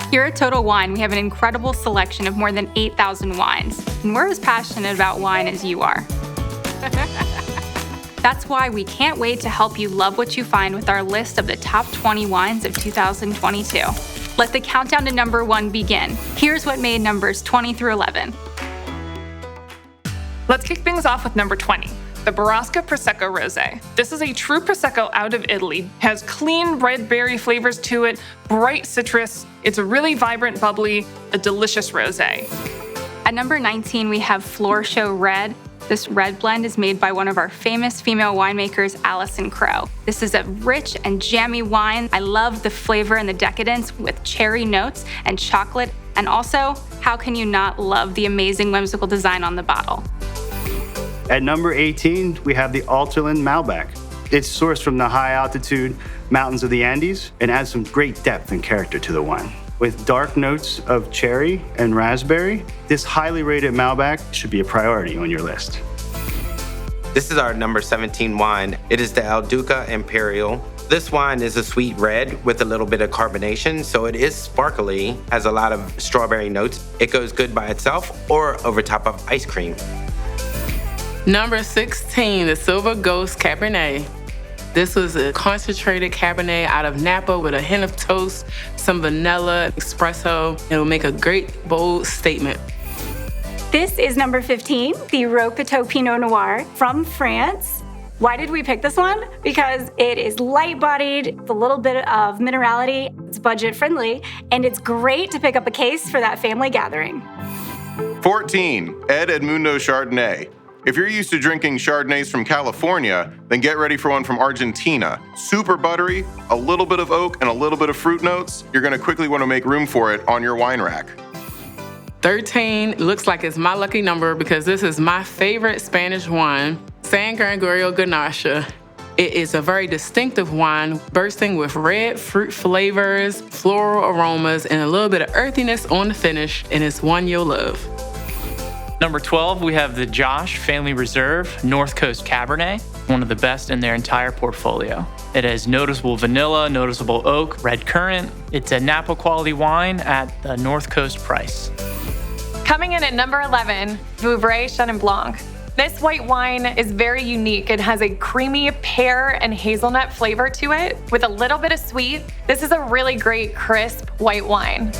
Here at Total Wine, we have an incredible selection of more than 8,000 wines, and we're as passionate about wine as you are. That's why we can't wait to help you love what you find with our list of the top 20 wines of 2022. Let the countdown to number 1 begin. Here's what made numbers 20 through 11. Let's kick things off with number 20, the Borasca Prosecco Rosé. This is a true Prosecco out of Italy. Has clean red berry flavors to it, bright citrus. It's a really vibrant, bubbly, a delicious rosé. At number 19, we have Floor Show Red. This red blend is made by one of our famous female winemakers, Alison Crow. This is a rich and jammy wine. I love the flavor and the decadence with cherry notes and chocolate. And also, how can you not love the amazing whimsical design on the bottle? At number 18, we have the Adelaide Malbec. It's sourced from the high-altitude mountains of the Andes and adds some great depth and character to the wine. With dark notes of cherry and raspberry, this highly rated Malbec should be a priority on your list. This is our number 17 wine. It is the El Duca Imperial. This wine is a sweet red with a little bit of carbonation, so it is sparkly, has a lot of strawberry notes. It goes good by itself or over top of ice cream. Number 16, the Silver Ghost Cabernet. This was a concentrated Cabernet out of Napa with a hint of toast, some vanilla, espresso. It will make a great, bold statement. This is number 15, the Rocoteau Pinot Noir from France. Why did we pick this one? Because it is light-bodied, with a little bit of minerality, it's budget-friendly, and it's great to pick up a case for that family gathering. 14, Edermundo Chardonnay. If you're used to drinking Chardonnays from California, then get ready for one from Argentina. Super buttery, a little bit of oak, and a little bit of fruit notes. You're gonna quickly wanna make room for it on your wine rack. 13 looks like it's my lucky number because this is my favorite Spanish wine, San Grangorio Ganacha. It is a very distinctive wine, bursting with red fruit flavors, floral aromas, and a little bit of earthiness on the finish, and it's one you'll love. Number 12, we have the Josh Family Reserve North Coast Cabernet, one of the best in their entire portfolio. It has noticeable vanilla, noticeable oak, red currant. It's a Napa quality wine at the North Coast price. Coming in at number 11, Vrey Shennan Blanc. This white wine is very unique. It has a creamy pear and hazelnut flavor to it with a little bit of sweet. This is a really great, crisp white wine.